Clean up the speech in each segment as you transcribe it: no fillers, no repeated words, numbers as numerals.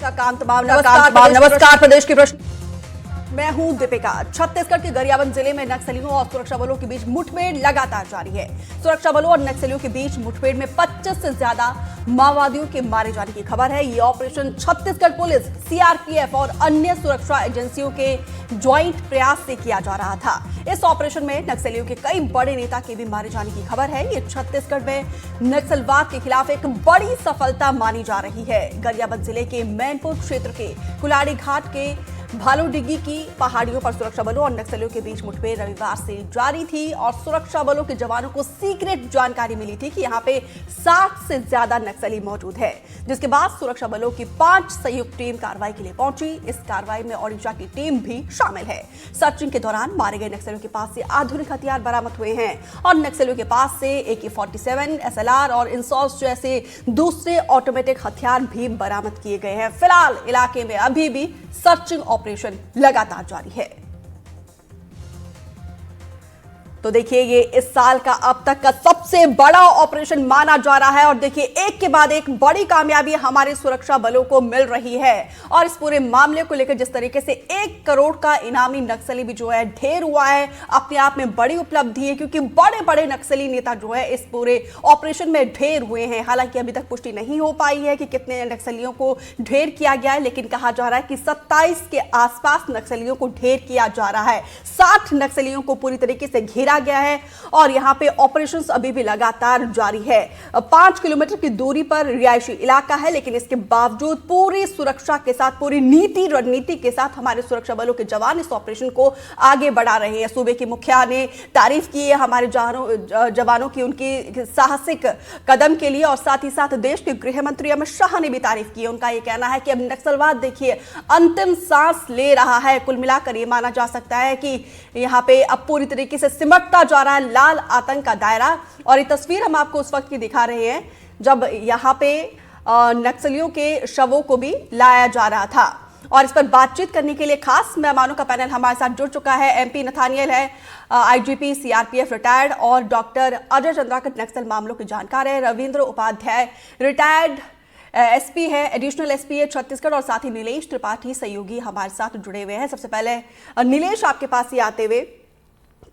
नमस्कार प्रदेश की प्रश्न मैं हूं दीपिका। छत्तीसगढ़ के गरियाबंद जिले में नक्सलियों और सुरक्षा बलों के बीच मुठभेड़ लगातार जारी है। सुरक्षा बलों और नक्सलियों के बीच मुठभेड़ में 25 से ज्यादा माओवादियों के मारे जाने की खबर है। ये ऑपरेशन छत्तीसगढ़ पुलिस, सीआरपीएफ और अन्य सुरक्षा एजेंसियों के ज्वाइंट प्रयास से किया जा रहा था। इस ऑपरेशन में नक्सलियों के कई बड़े नेता के भी मारे जाने की खबर है। ये छत्तीसगढ़ में नक्सलवाद के खिलाफ एक बड़ी सफलता मानी जा रही है। गरियाबंद जिले के मैनपुर क्षेत्र के कुलाड़ी घाट के भालूडिग्गी की पहाड़ियों पर सुरक्षा बलों और नक्सलियों के बीच मुठभेड़ रविवार से जारी थी और सुरक्षा बलों के जवानों को सीक्रेट जानकारी मिली थी कि यहां पे 60 से ज्यादा नक्सली मौजूद है, जिसके बाद सुरक्षा बलों की 5 संयुक्त टीम कार्रवाई के लिए पहुंची। इस कार्रवाई में ओडिशा की टीम भी शामिल है। सर्चिंग के दौरान मारे गए नक्सलियों के पास से आधुनिक हथियार बरामद हुए हैं और नक्सलियों के पास से AK-47, SLR और इंसॉस जैसे दूसरे ऑटोमेटिक हथियार भी बरामद किए गए हैं। फिलहाल इलाके में अभी भी सर्चिंग ऑपरेशन लगातार जारी है। तो देखिए, ये इस साल का अब तक का सबसे बड़ा ऑपरेशन माना जा रहा है और देखिए, एक के बाद एक बड़ी कामयाबी हमारे सुरक्षा बलों को मिल रही है। और इस पूरे मामले को लेकर जिस तरीके से 1 करोड़ का इनामी नक्सली भी जो है ढेर हुआ है, अपने आप में बड़ी उपलब्धि है, क्योंकि बड़े बड़े नक्सली नेता जो है इस पूरे ऑपरेशन में ढेर हुए हैं। हालांकि अभी तक पुष्टि नहीं हो पाई है कि कितने नक्सलियों को ढेर किया गया है, लेकिन कहा जा रहा है कि 27 के आसपास नक्सलियों को ढेर किया जा रहा है। 60 नक्सलियों को पूरी तरीके से घेरा गया है और यहां पे ऑपरेशंस अभी भी लगातार जारी है। 5 किलोमीटर की दूरी पर रिहायशी इलाका है, लेकिन इसके बावजूद पूरी सुरक्षा के साथ, पूरी नीति रणनीति के साथ हमारे सुरक्षा बलों के जवान इस ऑपरेशन को आगे बढ़ा रहे हैं। सूबे की मुखिया ने तारीफ की है हमारे जवानों की, उनकी साहसिक कदम के लिए और साथ ही साथ देश के गृह मंत्री अमित शाह ने भी तारीफ की है। उनका यह कहना है कि अब नक्सलवाद देखिए अंतिम सांस ले रहा है। कुल मिलाकर यह माना जा सकता है कि यहां पे अब पूरी तरीके से सिमटता जा रहा है लाल आतंक का दायरा। और ये तस्वीर हम आपको उस वक्त की दिखा रहे हैं जब यहां पे नक्सलियों के शवों को भी लाया जा रहा था। और इस पर बातचीत करने के लिए खास मेहमानों का पैनल हमारे साथ जुड़ चुका है। MP नथानियल है, IGP CRPF रिटायर्ड, और डॉक्टर अजय चंद्राकर नक्सल मामलों के जानकार है। रविंद्र उपाध्याय रिटायर्ड SP है, एडिशनल SP है छत्तीसगढ़, और साथ ही नीलेश त्रिपाठी सहयोगी हमारे साथ जुड़े हुए हैं। सबसे पहले नीलेश, आपके पास ही आते हुए,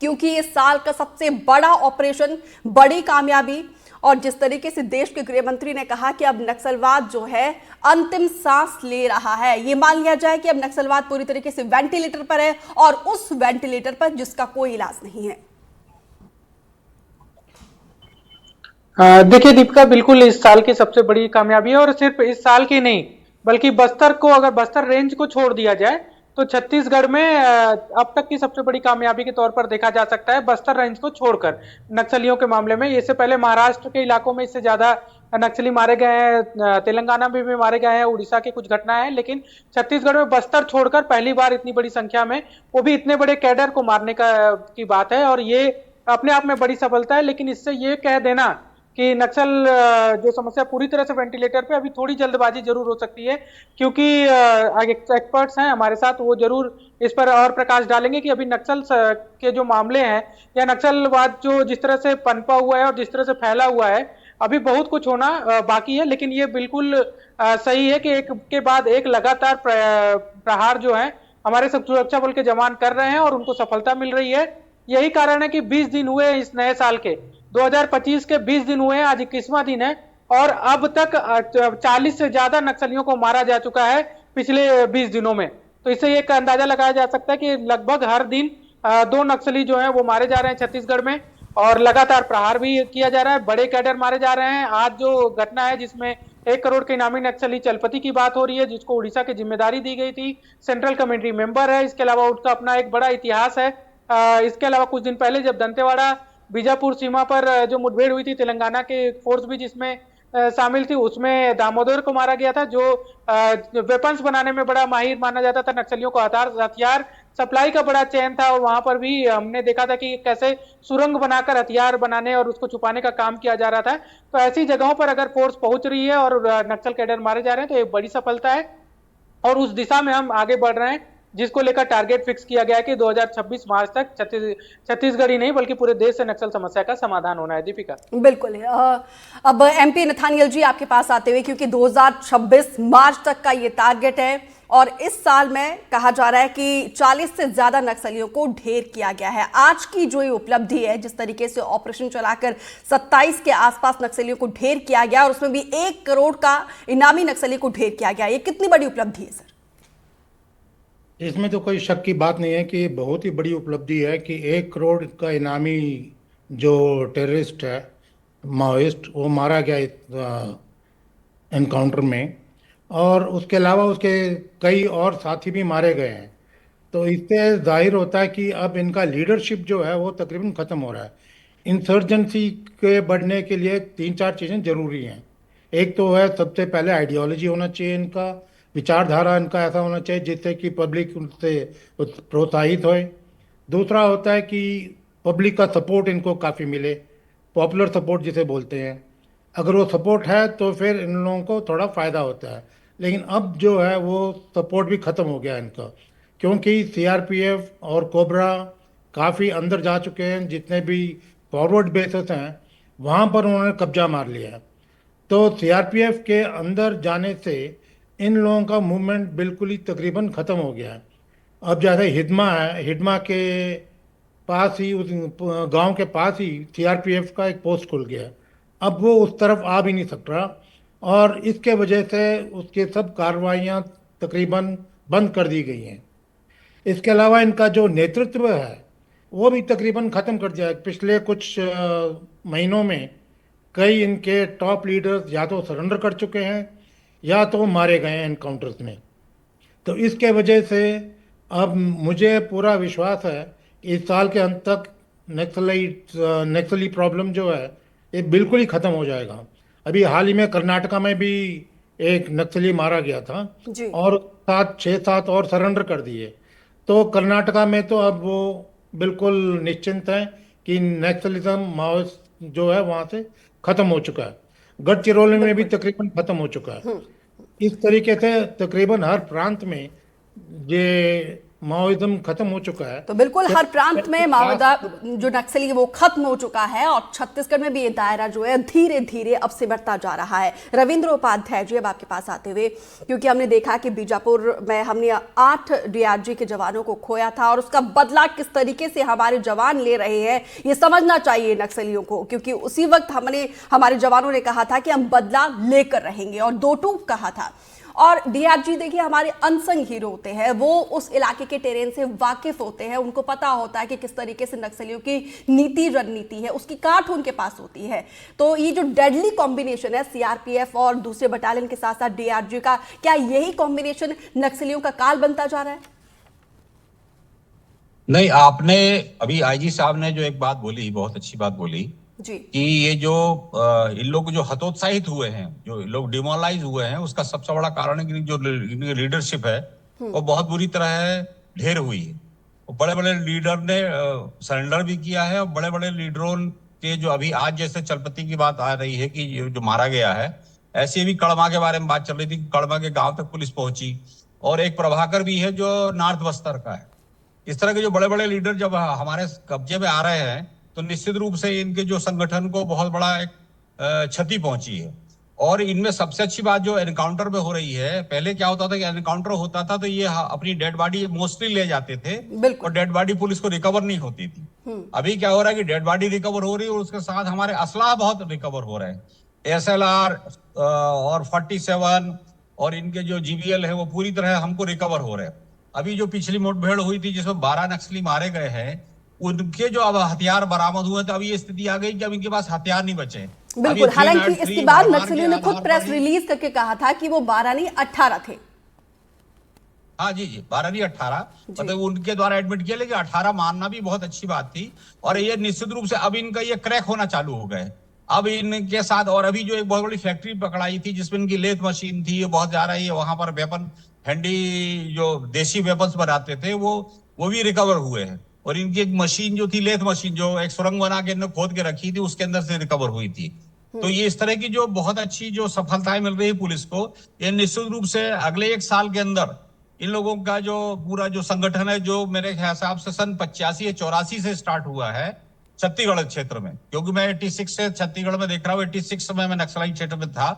क्योंकि इस साल का सबसे बड़ा ऑपरेशन, बड़ी कामयाबी, और जिस तरीके से देश के गृह मंत्री ने कहा कि अब नक्सलवाद जो है अंतिम सांस ले रहा है, ये मान लिया जाए कि अब नक्सलवाद पूरी तरीके से वेंटिलेटर पर है और उस वेंटिलेटर पर जिसका कोई इलाज नहीं है। देखिए दीपिका, बिल्कुल इस साल की सबसे बड़ी कामयाबी है, और सिर्फ इस साल की नहीं बल्कि बस्तर को, अगर बस्तर रेंज को छोड़ दिया जाए तो छत्तीसगढ़ में अब तक की सबसे बड़ी कामयाबी के तौर पर देखा जा सकता है बस्तर रेंज को छोड़कर नक्सलियों के मामले में। इससे पहले महाराष्ट्र के इलाकों में इससे ज्यादा नक्सली मारे गए हैं, तेलंगाना में भी मारे गए हैं, उड़ीसा की कुछ घटनाएं हैं, लेकिन छत्तीसगढ़ में बस्तर छोड़कर पहली बार इतनी बड़ी संख्या में, वो भी इतने बड़े कैडर को मारने की बात है, और ये अपने आप में बड़ी सफलता है। लेकिन इससे ये कह देना कि नक्सल जो समस्या पूरी तरह से वेंटिलेटर पे, अभी थोड़ी जल्दबाजी जरूर हो सकती है, क्योंकि एक्सपर्ट्स हैं हमारे साथ, वो जरूर इस पर और प्रकाश डालेंगे कि अभी नक्सल के जो मामले हैं या नक्सलवाद जो जिस तरह से पनपा हुआ है और जिस तरह से फैला हुआ है, अभी बहुत कुछ होना बाकी है। लेकिन ये बिल्कुल सही है कि एक के बाद एक लगातार प्रहार जो है हमारे सब सुरक्षा बल के जवान कर रहे हैं और उनको सफलता मिल रही है। यही कारण है कि 20 दिन हुए इस नए साल के, 2025 के 20 दिन हुए हैं, आज 21वां दिन है, और अब तक 40 से ज्यादा नक्सलियों को मारा जा चुका है पिछले 20 दिनों में। तो इससे एक अंदाजा लगाया जा सकता है कि लगभग हर दिन 2 नक्सली जो हैं वो मारे जा रहे हैं छत्तीसगढ़ में, और लगातार प्रहार भी किया जा रहा है, बड़े कैडर मारे जा रहे हैं। आज जो घटना है जिसमें 1 करोड़ के इनामी नक्सली चलपति की बात हो रही है, जिसको उड़ीसा की जिम्मेदारी दी गई थी, सेंट्रल कमेटी मेंबर है, इसके अलावा उसका अपना एक बड़ा इतिहास है। इसके अलावा कुछ दिन पहले जब दंतेवाड़ा बीजापुर सीमा पर जो मुठभेड़ हुई थी, तेलंगाना के फोर्स भी जिसमें शामिल थी, उसमें दामोदर को मारा गया था, जो वेपन्स बनाने में बड़ा माहिर माना जाता था, नक्सलियों को हथियार सप्लाई का बड़ा चैन था, और वहां पर भी हमने देखा था कि कैसे सुरंग बनाकर हथियार बनाने और उसको छुपाने का काम किया जा रहा था। तो ऐसी जगहों पर अगर फोर्स पहुंच रही है और नक्सल कैडर मारे जा रहे हैं तो एक बड़ी सफलता है, और उस दिशा में हम आगे बढ़ रहे हैं। जिसको लेकर टारगेट फिक्स किया गया है कि 2026 मार्च तक छत्तीसगढ़ ही नहीं बल्कि पूरे देश से नक्सल समस्या का समाधान होना है। दीपिका, बिल्कुल। अब एमपी नथानियल जी आपके पास आते हुए, क्योंकि 2026 मार्च तक का ये टारगेट है और इस साल में कहा जा रहा है कि 40 से ज्यादा नक्सलियों को ढेर किया गया है। आज की जो ये उपलब्धि है, जिस तरीके से ऑपरेशन चलाकर 27 के आसपास नक्सलियों को ढेर किया गया और उसमें भी 1 करोड़ का इनामी नक्सली को ढेर किया गया, ये कितनी बड़ी उपलब्धि है सर? इसमें तो कोई शक की बात नहीं है कि बहुत ही बड़ी उपलब्धि है कि 1 करोड़ का इनामी जो टेररिस्ट है, माओइस्ट, वो मारा गया इस एनकाउंटर में। और उसके अलावा उसके कई और साथी भी मारे गए हैं। तो इससे जाहिर होता है कि अब इनका लीडरशिप जो है वो तकरीबन ख़त्म हो रहा है। इंसर्जेंसी के बढ़ने के लिए 3-4 चीज़ें ज़रूरी हैं। एक तो है, सबसे पहले आइडियोलॉजी होना चाहिए, इनका विचारधारा इनका ऐसा होना चाहिए जिससे कि पब्लिक उनसे प्रोत्साहित होए। दूसरा होता है कि पब्लिक का सपोर्ट इनको काफ़ी मिले, पॉपुलर सपोर्ट जिसे बोलते हैं। अगर वो सपोर्ट है तो फिर इन लोगों को थोड़ा फ़ायदा होता है। लेकिन अब जो है वो सपोर्ट भी ख़त्म हो गया इनका, क्योंकि सीआरपीएफ और कोबरा काफ़ी अंदर जा चुके हैं। जितने भी फॉरवर्ड बेसेस हैं वहाँ पर उन्होंने कब्जा मार लिया है। तो सीआरपीएफ के अंदर जाने से इन लोगों का मूवमेंट बिल्कुल ही तकरीबन ख़त्म हो गया है। अब जैसे हिडमा है, हिडमा के पास ही, उस गांव के पास ही सीआरपीएफ का एक पोस्ट खुल गया है। अब वो उस तरफ आ भी नहीं सक रहा और इसके वजह से उसके सब कार्रवाइयाँ तकरीबन बंद कर दी गई हैं। इसके अलावा इनका जो नेतृत्व है वो भी तकरीबन ख़त्म कर दिया है। पिछले कुछ महीनों में कई इनके टॉप लीडर्स या तो सरेंडर कर चुके हैं या तो मारे गए हैं एनकाउंटर्स में। तो इसके वजह से अब मुझे पूरा विश्वास है कि इस साल के अंत तक नक्सली प्रॉब्लम जो है ये बिल्कुल ही ख़त्म हो जाएगा। अभी हाल ही में कर्नाटका में भी एक नक्सली मारा गया था जी। और 6-7 और सरेंडर कर दिए। तो कर्नाटका में तो अब वो बिल्कुल निश्चिंत है कि नक्सलिज्म, माओइस्ट जो है वहाँ से ख़त्म हो चुका है। गढ़चिरौली में भी तकरीबन ख़त्म हो चुका है। इस तरीके से तकरीबन हर प्रांत में ये माओइज्म खत्म हो चुका है। तो बिल्कुल हर प्रांत में माओवाद जो नक्सली है वो खत्म हो चुका है और छत्तीसगढ़ में भी ये दायरा जो है धीरे धीरे अब सिमटता जा रहा है। रविंद्र उपाध्याय जी, अब आपके पास आते हुए, क्योंकि हमने देखा कि बीजापुर में हमने 8 डीआरजी के जवानों को खोया था और उसका बदला किस तरीके से हमारे जवान ले रहे हैं ये समझना चाहिए नक्सलियों को, क्योंकि उसी वक्त हमारे जवानों ने कहा था कि हम बदला लेकर रहेंगे और 2 टूक कहा था। और डीआरजी देखिए हमारे अनसंग हीरो होते हैं, वो उस इलाके के टेरेन से वाकिफ होते हैं, उनको पता होता है कि किस तरीके से नक्सलियों की नीति रणनीति है, उसकी काट उनके पास होती है। तो ये जो डेडली कॉम्बिनेशन है सीआरपीएफ और दूसरे बटालियन के साथ साथ डीआरजी का, क्या यही कॉम्बिनेशन नक्सलियों का काल बनता जा रहा है? नहीं, आपने अभी आईजी साहब ने जो एक बात बोली, बहुत अच्छी बात बोली जी। कि ये जो इन लोग जो हतोत्साहित हुए हैं, जो लोग डिमोरलाइज हुए हैं, उसका सबसे बड़ा कारण है कि जो इनकी लीडरशिप है वो बहुत बुरी तरह ढेर हुई है। बड़े बड़े लीडर ने सरेंडर भी किया है और बड़े बड़े लीडरों के जो अभी आज जैसे चलपति की बात आ रही है कि जो मारा गया है, ऐसे भी कड़मा के बारे में बात चल रही थी। कड़मा के गांव तक पुलिस पहुंची और एक प्रभाकर भी है जो नॉर्थ बस्तर का है। इस तरह के जो बड़े बड़े लीडर जब हमारे कब्जे में आ रहे हैं तो निश्चित रूप से इनके जो संगठन को बहुत बड़ा एक क्षति पहुंची है। और इनमें सबसे अच्छी बात जो एनकाउंटर में हो रही है, पहले क्या होता था कि एनकाउंटर होता था तो ये अपनी डेड बॉडी मोस्टली ले जाते थे और डेड बॉडी पुलिस को रिकवर नहीं होती थी। अभी क्या हो रहा है कि डेड बॉडी रिकवर हो रही है और उसके साथ हमारे असलाह बहुत रिकवर हो रहे हैं। SLR और 47 और इनके जो GBL है वो पूरी तरह हमको रिकवर हो रहे हैं। अभी जो पिछली मुठभेड़ हुई थी जिसमें 12 नक्सली मारे गए हैं, उनके जो अब हथियार बरामद हुए थे, अभी ये स्थिति आ गई कि अब इनके पास हथियार नहीं बचे। बिल्कुल, हालांकि इसके बाद नक्सलियों ने खुद प्रेस रिलीज करके कहा था कि वो 12 नहीं 18 थे। हाँ जी, 12 नहीं 18, मतलब उनके द्वारा एडमिट किया, लेकिन 18 मानना भी बहुत अच्छी बात थी। और ये निश्चित रूप से अब इनका ये क्रैक होना चालू हो गए अब इनके साथ। और अभी जो एक बहुत बड़ी फैक्ट्री पकड़ाई थी जिसमें इनकी लेथ मशीन थी, ये बहुत जा रही है, वहां पर वेपन, हैंडी जो देशी वेपन्स बनाते थे वो भी रिकवर हुए हैं। और इनकी एक मशीन जो थी, लेथ मशीन, जो एक सुरंग बना के इन्होंने खोद के रखी थी, उसके अंदर से रिकवर हुई थी। तो ये इस तरह की जो बहुत अच्छी जो सफलताएं मिल रही है पुलिस को, ये निश्चित रूप से अगले 1 साल के अंदर इन लोगों का जो पूरा जो संगठन है, जो मेरे हिसाब से सन 85 या 84 से स्टार्ट हुआ है छत्तीसगढ़ क्षेत्र में, क्योंकि मैं 86 से छत्तीसगढ़ में देख रहा हूँ। 86 में मैं नक्सलाइट क्षेत्र में था,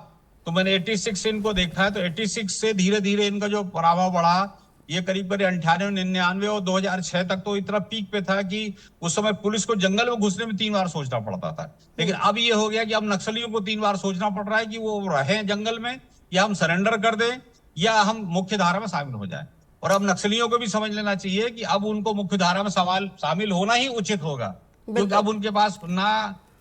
तो मैंने 86 से इनको देखा है। तो 86 से धीरे धीरे इनका जो प्रभाव बढ़ा, ये करीब करीब 98, 99 और 2006 तक तो इतना पीक पे था कि उस समय पुलिस को जंगल में घुसने में 3 बार सोचना पड़ता था। लेकिन अब ये हो गया कि अब नक्सलियों को 3 बार सोचना पड़ रहा है कि वो रहे जंगल में, या हम सरेंडर कर दें, या हम मुख्य धारा में शामिल हो जाए। और अब नक्सलियों को भी समझ लेना चाहिए कि अब उनको मुख्य धारा में शामिल होना ही उचित होगा, क्योंकि अब उनके पास ना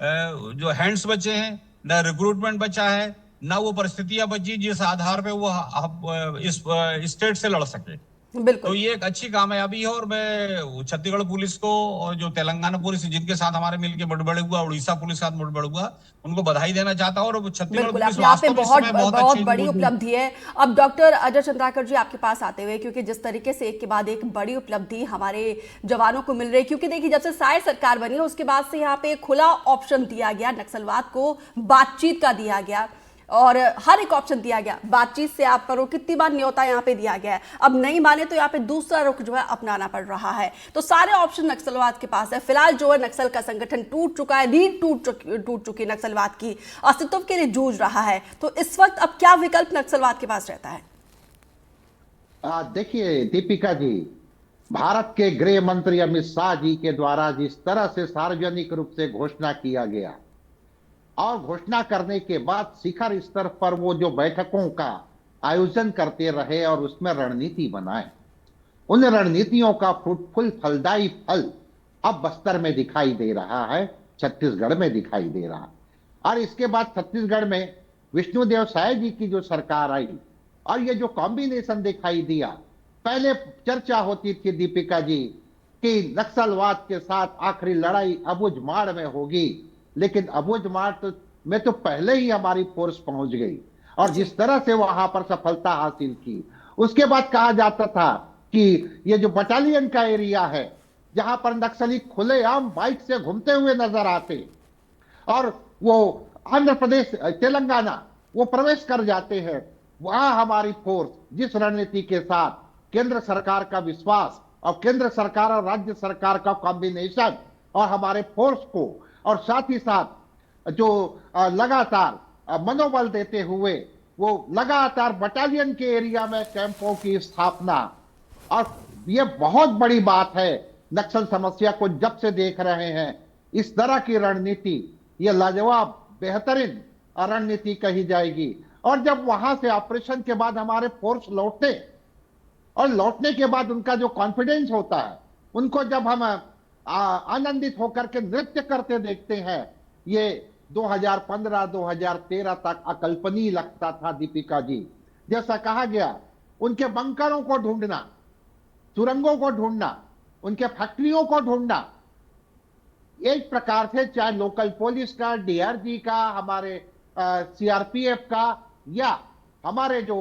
जो हैंड्स बचे हैं, ना रिक्रूटमेंट बचा है, ना वो परिस्थितियां बची जिस आधार पे वो इस स्टेट से लड़ सके। तो बिल्कुल ये एक अच्छी कामयाबी है, और मैं छत्तीसगढ़ पुलिस को और जो तेलंगाना पुलिस जिनके साथ हमारे मिलकर मुठभेड़ हुआ, उड़ीसा पुलिस के साथ मुठभेड़ हुआ, उनको बधाई देना चाहता हूं। और छत्तीसगढ़ बिल्कुल पुलिस अपने आप में वास्तव में इस बहुत समय बहुत अच्छी बड़ी उपलब्धि है। अब डॉक्टर अजय चंद्राकर जी आपके पास आते हुए, क्योंकि जिस तरीके से एक के बाद एक बड़ी उपलब्धि हमारे जवानों को मिल रही है, क्योंकि देखिए जब से साय सरकार बनी है उसके बाद से यहाँ पे खुला ऑप्शन दिया गया, नक्सलवाद को बातचीत का दिया गया और हर एक ऑप्शन दिया गया, बातचीत से आप करो, कितनी बार न्योता यहाँ पे दिया गया है। अब नहीं माने तो यहाँ पे दूसरा रुख जो है अपनाना पड़ रहा है। तो सारे ऑप्शन नक्सलवाद के पास है। फिलहाल जो है नक्सल का संगठन टूट चुका है, रीढ़ टूट चुकी नक्सलवाद की, अस्तित्व के लिए जूझ रहा है। तो इस वक्त अब क्या विकल्प नक्सलवाद के पास रहता है? देखिए दीपिका जी, भारत के गृह मंत्री अमित शाह जी के द्वारा जिस तरह से सार्वजनिक रूप से घोषणा किया गया, और घोषणा करने के बाद शिखर स्तर पर वो जो बैठकों का आयोजन करते रहे और उसमें रणनीति बनाए, उन रणनीतियों का फ्रूटफुल फलदायी फल अब बस्तर में दिखाई दे रहा है, छत्तीसगढ़ में दिखाई दे रहा है। और इसके बाद छत्तीसगढ़ में विष्णुदेव साय जी की जो सरकार आई और ये जो कॉम्बिनेशन दिखाई दिया, पहले चर्चा होती थी दीपिका जी कि नक्सलवाद के साथ आखिरी लड़ाई अबुझमाड़ में होगी, लेकिन अबुझमाड़ में तो पहले ही हमारी फोर्स पहुंच गई और जिस तरह से वहां पर सफलता हासिल की, उसके बाद कहा जाता था कि ये जो बटालियन का एरिया है जहां पर नक्सली खुलेआम बाइक से घूमते हुए नजर आते और वो आंध्र प्रदेश तेलंगाना वो प्रवेश कर जाते हैं, वहां हमारी फोर्स जिस रणनीति के साथ केंद्र सरकार का विश्वास और केंद्र सरकार और राज्य सरकार का कॉम्बिनेशन और हमारे फोर्स को और साथ ही साथ जो लगातार मनोबल देते हुए वो लगातार बटालियन के एरिया में कैंपों की स्थापना, और ये बहुत बड़ी बात है। नक्सल समस्या को जब से देख रहे हैं, इस तरह की रणनीति ये लाजवाब बेहतरीन रणनीति कही जाएगी। और जब वहां से ऑपरेशन के बाद हमारे फोर्स लौटते और लौटने के बाद उनका जो कॉन्फिडेंस होता है, उनको जब हम आनंदित होकर के नृत्य करते देखते हैं, ये 2015-2013 तक अकल्पनीय लगता था दीपिका जी। जैसा कहा गया, उनके बंकरों को ढूंढना, सुरंगों को ढूंढना, उनके फैक्ट्रियों को ढूंढना, एक प्रकार से चाहे लोकल पुलिस का, डीआरजी का, हमारे सीआरपीएफ का, या हमारे जो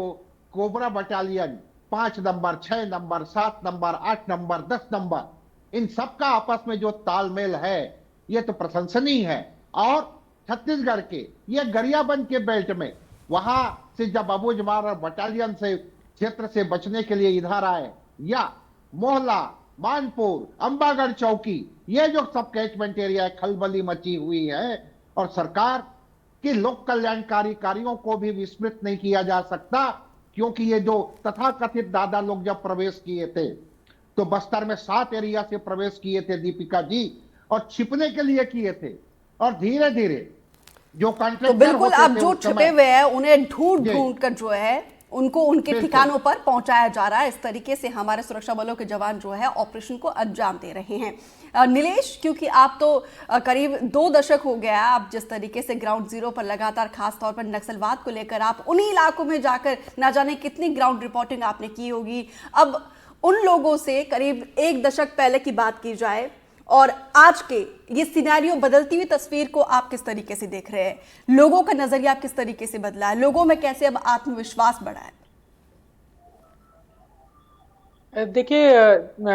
cobra battalion 5 number, 6 number, 7 number, 8 number, 10 number, इन सबका आपस में जो तालमेल है ये तो प्रशंसनीय है। और छत्तीसगढ़ के ये गरियाबंद के बेल्ट में वहां से जब अबुझमाड़ और बटालियन से क्षेत्र से बचने के लिए इधर आए, या मोहला, मानपुर, अंबागढ़ चौकी, ये जो सब कैचमेंट एरिया है, खलबली मची हुई है। और सरकार की लोक कल्याणकारी कार्यों को भी विस्मृत नहीं किया जा सकता, क्योंकि ये जो तथाकथित दादा लोग जब प्रवेश किए थे तो बस्तर में 7 एरिया से प्रवेश किए थे दीपिका जी, और छिपने के लिए किए थे। और धीरे धीरे जो कॉन्ट्रैक्टर तो बिल्कुल अब जो छिपे हुए हैं उन्हें ढूंढ कर जो है उनको उनके ठिकानों पर पहुंचाया जा रहा है। इस तरीके से हमारे सुरक्षा बलों के जवान जो है ऑपरेशन को अंजाम दे रहे हैं। नीलेश, क्योंकि आप तो करीब 2 दशक हो गया, आप जिस तरीके से ग्राउंड जीरो पर लगातार खास तौर पर नक्सलवाद को लेकर आप उन्हीं इलाकों में जाकर ना जाने कितनी ग्राउंड रिपोर्टिंग आपने की होगी। अब उन लोगों से करीब 1 दशक पहले की बात की जाए और आज के ये सिनेरियो, बदलती हुई तस्वीर को आप किस तरीके से देख रहे हैं? लोगों का नजरिया किस तरीके से बदला है? लोगों में कैसे अब आत्मविश्वास बढ़ा है? देखिए,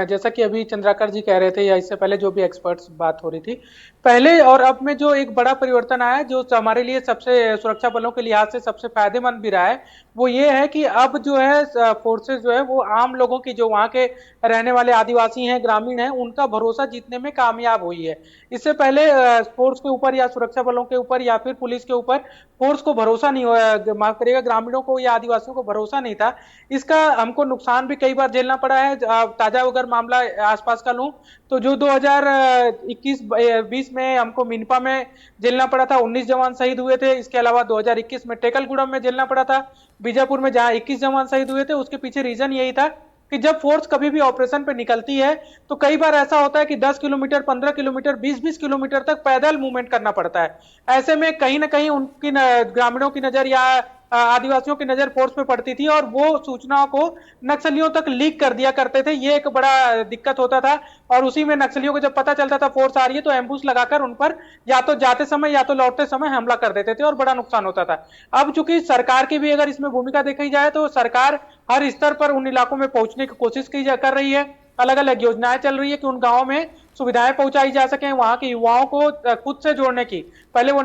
जैसा कि अभी चंद्राकर जी कह रहे थे या इससे पहले जो भी एक्सपर्ट्स बात हो रही थी, पहले और अब में जो एक बड़ा परिवर्तन आया है, जो हमारे लिए सबसे सुरक्षा बलों के लिहाज से सबसे फायदेमंद भी रहा है, वो ये है कि अब जो है फोर्सेस जो है वो आम लोगों की, जो वहाँ के रहने वाले आदिवासी हैं, ग्रामीण हैं, उनका भरोसा जीतने में कामयाब हुई है। इससे पहले फोर्स के ऊपर या सुरक्षा बलों के ऊपर या फिर पुलिस के ऊपर फोर्स को भरोसा नहीं हुआ, माफ करिएगा, ग्रामीणों को या आदिवासियों को भरोसा नहीं था। इसका हमको नुकसान भी कई बार झेलना पड़ा है। ताजा अगर मामला आसपास का लूं तो जो 2021-20 में हमको मिनपा में झेलना पड़ा था, 19 जवान शहीद हुए थे। इसके अलावा 2021 में टेकलगुड़म में झेलना पड़ा था, बीजापुर में जहां 21 जवान शहीद हुए थे। उसके पीछे रीजन यही था कि जब फोर्स कभी भी ऑपरेशन पे निकलती है तो कई बार ऐसा होता है कि 10 किलोमीटर, 15 किलोमीटर, 20-20 किलोमीटर तक पैदल मूवमेंट करना पड़ता है। ऐसे में कहीं ना कहीं उनकी ग्रामीणों की नजर या आदिवासियों की नजर फोर्स पे पड़ती थी और वो सूचनाओं को नक्सलियों तक लीक कर दिया करते थे। ये एक बड़ा दिक्कत होता था और उसी में नक्सलियों को जब पता चलता था फोर्स आ रही है तो एम्बुश लगाकर उन पर या तो जाते समय या तो लौटते समय हमला कर देते थे और बड़ा नुकसान होता था। अब चूंकि सरकार की भी अगर इसमें भूमिका देखी जाए तो सरकार हर स्तर पर उन इलाकों में पहुंचने की कोशिश कर रही है। अलग अलग योजनाएं चल रही है कि उन गांवों में सुविधाएं पहुंचाई जा सके, वहां के युवाओं को खुद से जोड़ने की। पहले वो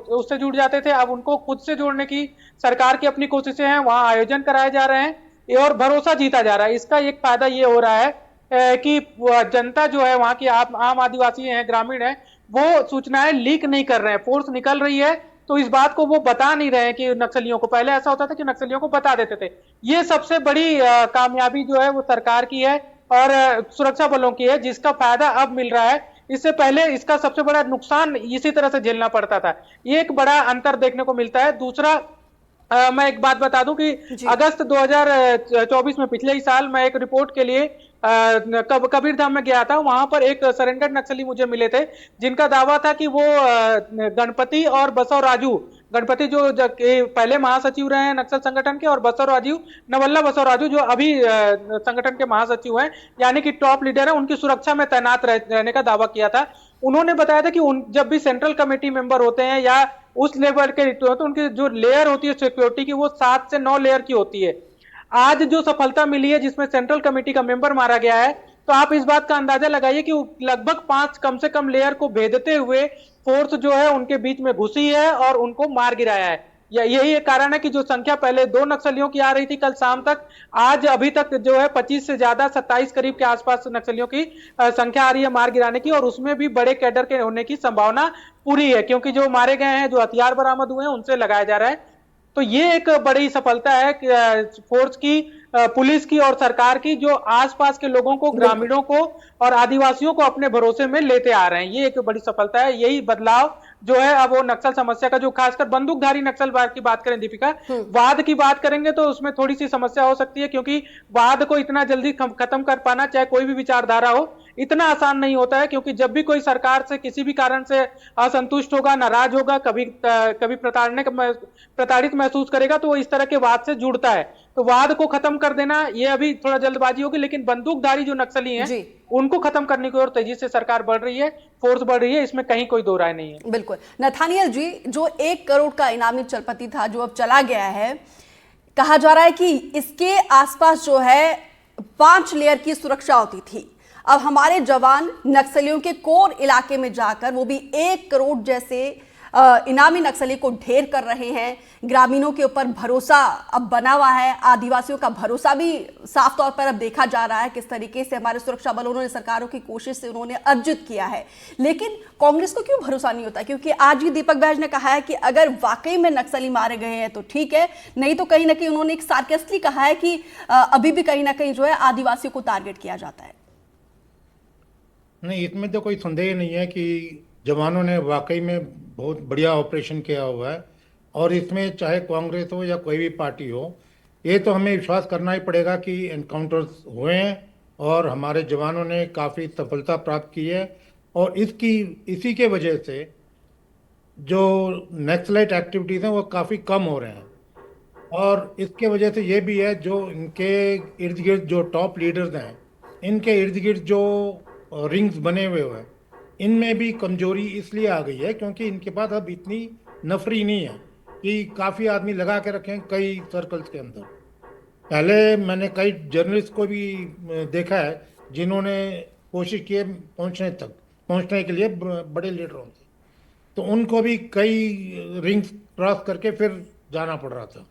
उससे जुड़ जाते थे, अब उनको खुद से जोड़ने की सरकार की अपनी कोशिशें हैं। वहां आयोजन कराए जा रहे हैं और भरोसा जीता जा रहा है। इसका एक फायदा ये हो रहा है कि जनता जो है, वहां की आम आदिवासी हैं, ग्रामीण है, वो सूचनाएं लीक नहीं कर रहे हैं। फोर्स निकल रही है तो इस बात को वो बता नहीं रहे हैं कि नक्सलियों को, पहले ऐसा होता था कि नक्सलियों को बता देते थे। ये सबसे बड़ी कामयाबी जो है वो सरकार की है और सुरक्षा बलों की है, जिसका फायदा अब मिल रहा है। इससे पहले इसका सबसे बड़ा नुकसान इसी तरह से झेलना पड़ता था। ये एक बड़ा अंतर देखने को मिलता है। दूसरा, मैं एक बात बता दूं कि अगस्त 2024 में, पिछले ही साल, मैं एक रिपोर्ट के लिए कबीरधाम में गया था। वहां पर एक सरेंडर नक्सली मुझे मिले थे जिनका दावा था कि वो गणपति और बसव राजू, गणपति जो पहले महासचिव रहे हैं नक्सल संगठन के, और बसव राजू, नवल्ला बसव राजू, जो अभी संगठन के महासचिव हैं, यानी कि टॉप लीडर है, उनकी सुरक्षा में तैनात रहने का दावा किया था। उन्होंने बताया था कि जब भी सेंट्रल कमेटी मेंबर होते हैं या उस लेवल के तो उनकी जो लेयर होती है सिक्योरिटी की, वो 7 से 9 लेयर की होती है। आज जो सफलता मिली है जिसमें सेंट्रल कमेटी का मेंबर मारा गया है, तो आप इस बात का अंदाजा लगाइए कि लगभग 5 कम से कम लेयर को भेदते हुए फोर्स जो है उनके बीच में घुसी है और उनको मार गिराया है। यही एक कारण है कि जो संख्या पहले 2 नक्सलियों की आ रही थी कल शाम तक, आज अभी तक जो है 25 से ज्यादा, 27 करीब के आसपास नक्सलियों की संख्या आ रही है मार गिराने की, और उसमें भी बड़े कैडर के होने की संभावना पूरी है, क्योंकि जो मारे गए हैं, जो हथियार बरामद हुए हैं, उनसे लगाया जा रहा है। तो ये एक बड़ी सफलता है फोर्स की, पुलिस की और सरकार की, जो आसपास के लोगों को, ग्रामीणों को और आदिवासियों को अपने भरोसे में लेते आ रहे हैं। ये एक बड़ी सफलता है। यही बदलाव जो है अब वो नक्सल समस्या का, जो खासकर बंदूकधारी नक्सलवाद की बात करें दीपिका, वाद की बात करेंगे तो उसमें थोड़ी सी समस्या हो सकती है, क्योंकि वाद को इतना जल्दी खत्म कर पाना, चाहे कोई भी विचारधारा हो, इतना आसान नहीं होता है। क्योंकि जब भी कोई सरकार से किसी भी कारण से असंतुष्ट होगा, नाराज होगा, कभी प्रताड़ित महसूस करेगा, तो वो इस तरह के वाद से जुड़ता है। तो वाद को खत्म कर देना ये अभी थोड़ा जल्दबाजी होगी, लेकिन बंदूकधारी जो नक्सली हैं उनको खत्म करने की ओर तेजी से सरकार बढ़ रही है, फोर्स बढ़ रही है, इसमें कहीं कोई दो राय नहीं है। बिल्कुल। नथानियल जी, जो 1 करोड़ का इनामी चलपति था जो अब चला गया है, कहा जा रहा है कि इसके आसपास जो है 5 लेयर की सुरक्षा होती थी। अब हमारे जवान नक्सलियों के कोर इलाके में जाकर, वो भी 1 करोड़ जैसे इनामी नक्सली को ढेर कर रहे हैं। ग्रामीणों के ऊपर भरोसा अब बना हुआ है, आदिवासियों का भरोसा भी साफ तौर पर अब देखा जा रहा है किस तरीके से हमारे सुरक्षा बलों ने, सरकारों की कोशिश से उन्होंने अर्जित किया है। लेकिन कांग्रेस को क्यों भरोसा नहीं होता? क्योंकि आज ही दीपक बैज ने कहा है कि अगर वाकई में नक्सली मारे गए हैं तो ठीक है, नहीं तो कहीं ना कहीं उन्होंने एक सार्केस्टली कहा है कि अभी भी कहीं ना कहीं जो है आदिवासियों को टारगेट किया जाता है। नहीं, इसमें तो कोई संदेह नहीं है कि जवानों ने वाकई में बहुत बढ़िया ऑपरेशन किया हुआ है, और इसमें चाहे कांग्रेस हो या कोई भी पार्टी हो, ये तो हमें विश्वास करना ही पड़ेगा कि एनकाउंटर्स हुए हैं और हमारे जवानों ने काफ़ी सफलता प्राप्त की है। और इसी के वजह से जो नक्सलाइट एक्टिविटीज़ हैं वो काफ़ी कम हो रहे हैं। और इसके वजह से ये भी है, जो इनके इर्द गिर्द जो टॉप लीडर्स हैं, इनके इर्द गिर्द जो रिंग्स बने हुए हैं, इनमें भी कमजोरी इसलिए आ गई है क्योंकि इनके पास अब इतनी नफरी नहीं है कि काफ़ी आदमी लगा के रखें कई सर्कल्स के अंदर। पहले मैंने कई जर्नलिस्ट को भी देखा है जिन्होंने कोशिश की है पहुंचने के लिए बड़े लीडरों से, तो उनको भी कई रिंग्स क्रॉस करके फिर जाना पड़ रहा था।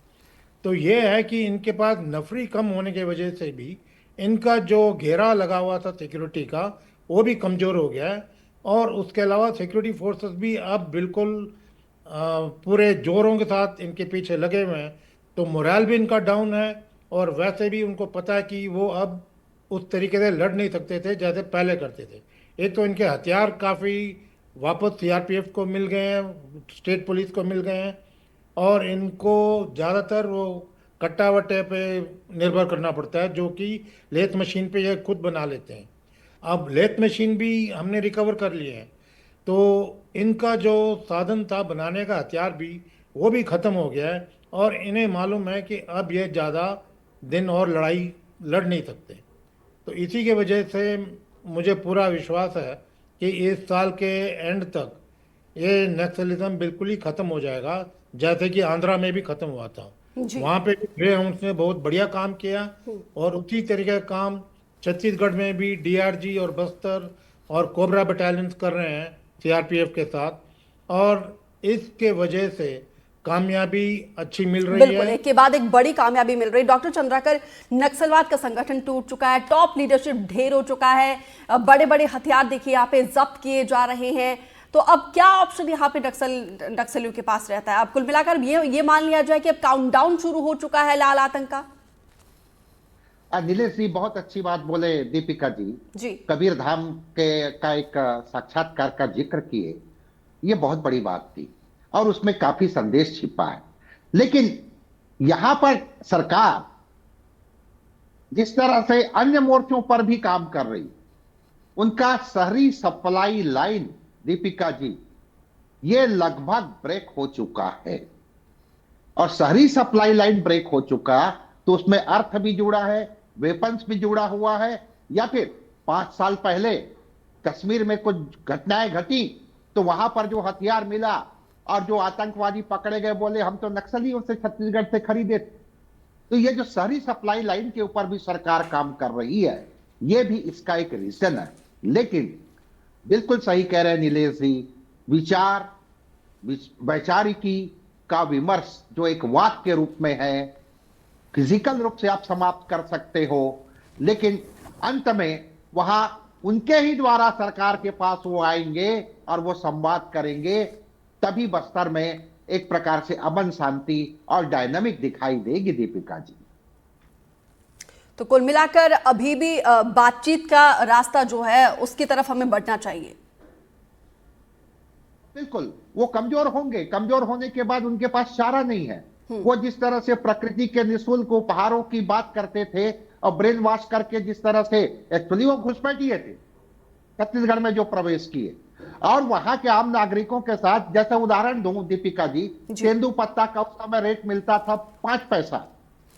तो ये है कि इनके पास नफरी कम होने की वजह से भी इनका जो घेरा लगा हुआ था सिक्योरिटी का वो भी कमज़ोर हो गया है। और उसके अलावा सिक्योरिटी फोर्सेस भी अब बिल्कुल पूरे जोरों के साथ इनके पीछे लगे हुए हैं, तो मोरल भी इनका डाउन है। और वैसे भी उनको पता है कि वो अब उस तरीके से लड़ नहीं सकते थे जैसे पहले करते थे। एक तो इनके हथियार काफ़ी वापस सीआरपीएफ को मिल गए हैं, स्टेट पुलिस को मिल गए हैं, और इनको ज़्यादातर वो कट्टा वट्टे पे निर्भर करना पड़ता है, जो कि लेथ मशीन पे ये खुद बना लेते हैं। अब लेथ मशीन भी हमने रिकवर कर लिए हैं, तो इनका जो साधन था बनाने का हथियार भी वो भी ख़त्म हो गया है, और इन्हें मालूम है कि अब ये ज़्यादा दिन और लड़ाई लड़ नहीं सकते। तो इसी के वजह से मुझे पूरा विश्वास है कि इस साल के एंड तक ये नक्सलिज्म बिल्कुल ही ख़त्म हो जाएगा, जैसे कि आंध्रा में भी ख़त्म हुआ था। जी। वहाँ पे ग्रे हाउंड्स ने बहुत बढ़िया काम किया, और उसी तरीके का काम छत्तीसगढ़ में भी डीआरजी और बस्तर और कोबरा बटालियंस कर रहे हैं सीआरपीएफ के साथ, और इसके वजह से कामयाबी अच्छी मिल रही बिल्कुल, है। एक के बाद एक बड़ी कामयाबी मिल रही। डॉक्टर चंद्राकर, नक्सलवाद का संगठन टूट चुका है, टॉप लीडरशिप ढेर हो चुका है, बड़े बड़े हथियार देखिए यहाँ पे जब्त किए जा रहे हैं, तो अब क्या ऑप्शन यहाँ पे नक्सलियों के पास रहता है? अब कुल मिलाकर ये मान लिया जाए कि अब काउंटडाउन शुरू हो चुका है लाल आतंक का। नीलेश जी बहुत अच्छी बात बोले दीपिका जी कबीर धाम का एक साक्षात्कार का जिक्र किए, ये बहुत बड़ी बात थी और उसमें काफी संदेश छिपा है। लेकिन यहां पर सरकार जिस तरह से अन्य मोर्चों पर भी काम कर रही, उनका शहरी सप्लाई लाइन दीपिका जी ये लगभग ब्रेक हो चुका है, और शहरी सप्लाई लाइन ब्रेक हो चुका तो उसमें अर्थ भी जुड़ा है, वेपन्स भी जुड़ा हुआ है। या फिर 5 साल पहले कश्मीर में कुछ घटनाएं घटी तो वहां पर जो हथियार मिला और जो आतंकवादी पकड़े गए, बोले हम तो नक्सलियों से छत्तीसगढ़ से खरीदे। तो ये जो शहरी सप्लाई लाइन के ऊपर भी सरकार काम कर रही है, ये भी इसका एक रीजन है। लेकिन बिल्कुल सही कह रहे हैं नीलेश जी, वैचारिकी का विमर्श जो एक वाद के रूप में है, फिजिकल रूप से आप समाप्त कर सकते हो, लेकिन अंत में वहां उनके ही द्वारा सरकार के पास वो आएंगे और वो संवाद करेंगे, तभी बस्तर में एक प्रकार से अमन शांति और डायनामिक दिखाई देगी दीपिका जी। तो कुल मिलाकर अभी भी बातचीत का रास्ता जो है उसकी तरफ हमें बढ़ना चाहिए। बिल्कुल, वो कमजोर होंगे, कमजोर होने के बाद उनके पास चारा नहीं है। वो जिस तरह से प्रकृति के निःशुल्क उपहारों की बात करते थे और ब्रेन वॉश करके जिस तरह से एक्चुअली वो घुसपैठिए थे छत्तीसगढ़ में जो प्रवेश किए, और वहां के आम नागरिकों के साथ, जैसे उदाहरण दूं दीपिका जी, तेंदू पत्ता का उस समय रेट मिलता था 5 पैसा,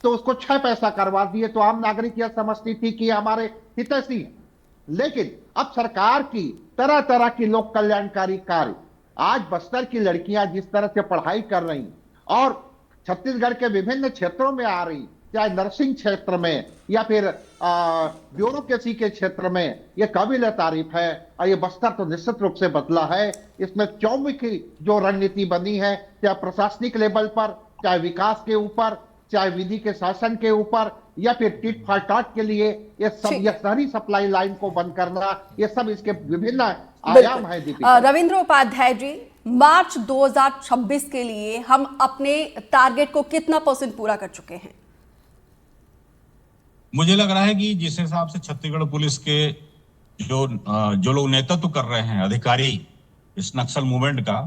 तो उसको 6 पैसा करवा दिए, तो आम नागरिक यह समझती थी कि हमारे हितैषी हैं। लेकिन अब सरकार की तरह तरह की लोक कल्याणकारी कार्य, आज बस्तर की लड़कियां जिस तरह से पढ़ाई कर रही और छत्तीसगढ़ के विभिन्न क्षेत्रों में आ रही, चाहे नर्सिंग क्षेत्र में या फिर ब्यूरोक्रेसी के क्षेत्र में, ये काबिल तारीफ है। और ये बस्तर तो निश्चित रूप से बदला है। इसमें चौमुखी जो रणनीति बनी है, चाहे प्रशासनिक लेवल पर, चाहे विकास के ऊपर, चाहे विधि के शासन के ऊपर, या फिर टिट फॉर टैट के लिए, ये सब, ये शहरी सप्लाई लाइन को बंद करना, ये सब इसके विभिन्न आयाम है दीपिका। रविंद्र उपाध्याय जी, मार्च 2026 के लिए हम अपने टारगेट को कितना % पूरा कर चुके हैं? मुझे लग रहा है कि जिस हिसाब से छत्तीसगढ़ पुलिस के जो लोग नेतृत्व कर रहे हैं, अधिकारी इस नक्सल मूवमेंट का,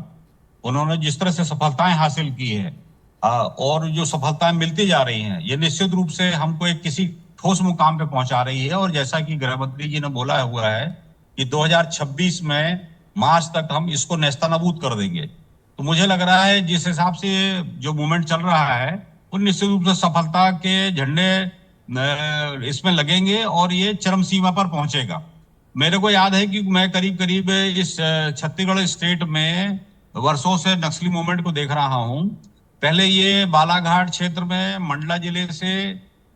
उन्होंने जिस तरह से सफलताएं हासिल की है और जो सफलताएं मिलती जा रही हैं, ये निश्चित रूप से हमको एक किसी ठोस मुकाम पे पहुंचा रही है। और जैसा कि गृह मंत्री जी ने बोला हुआ है कि 2026 में मार्च तक हम इसको नेस्तनाबूद कर देंगे, तो मुझे लग रहा है जिस हिसाब से जो मूवमेंट चल रहा है, वो निश्चित रूप से सफलता के झंडे इसमें लगेंगे और ये चरम सीमा पर पहुंचेगा। मेरे को याद है कि मैं करीब करीब इस छत्तीसगढ़ स्टेट में वर्षों से नक्सली मूवमेंट को देख रहा हूं। पहले ये बालाघाट क्षेत्र में मंडला जिले से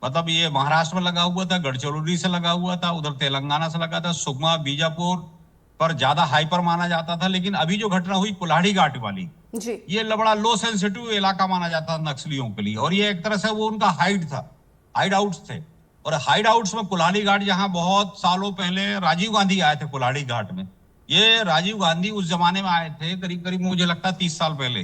मतलब ये महाराष्ट्र में लगा हुआ था, गढ़चिरौली से लगा हुआ था, उधर तेलंगाना से लगा था, सुकमा बीजापुर पर ज्यादा हाइपर माना जाता था। लेकिन अभी जो घटना हुई कुल्हाड़ी घाट वाली, जी ये बड़ा लो सेंसिटिव इलाका माना जाता था नक्सलियों के लिए, और ये एक तरह से वो उनका हाइड था, हाइड आउट्स थे। और हाइड आउट्स में कुल्हाड़ी घाट, जहां बहुत सालों पहले राजीव गांधी आए थे कुल्हाड़ी घाट में, ये राजीव गांधी उस जमाने में आए थे, करीब करीब मुझे लगता है 30 साल पहले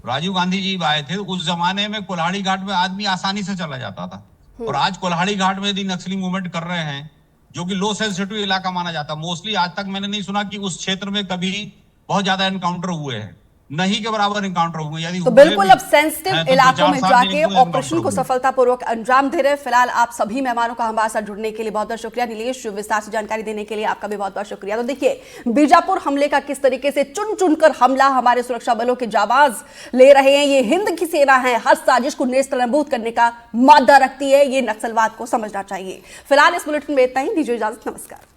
राजीव गांधी जी आए थे। उस जमाने में कुल्हाड़ी घाट में आदमी आसानी से चला जाता था। और आज कुल्हाड़ी घाट में यदि नक्सली मूवमेंट कर रहे हैं, जो कि लो सेंसिटिव इलाका माना जाता है, मोस्टली आज तक मैंने नहीं सुना कि उस क्षेत्र में कभी बहुत ज्यादा एनकाउंटर हुए हैं, नहीं के बराबर एनकाउंटर हुए। यदि तो हुए बिल्कुल भी अब सेंसिटिव हैं तो इलाकों 2-4 में साल जाके एक दो ऑपरेशन को एनकाउंटर हुए। सफलतापूर्वक अंजाम दे रहे। फिलहाल आप सभी मेहमानों का हमारे साथ जुड़ने के लिए बहुत बहुत शुक्रिया। नीलेश, विस्तार से जानकारी देने के लिए आपका भी बहुत बहुत शुक्रिया। तो देखिए, बीजापुर हमले का किस तरीके से चुन चुनकर हमला हमारे सुरक्षा बलों के जाबाज ले रहे हैं। ये हिंद की सेना है, हर साजिश को नेस्तनाबूद करने का मादा रखती है। ये नक्सलवाद को समझना चाहिए। फिलहाल इस बुलेटिन में इतना ही। दीजिए इजाजत, नमस्कार।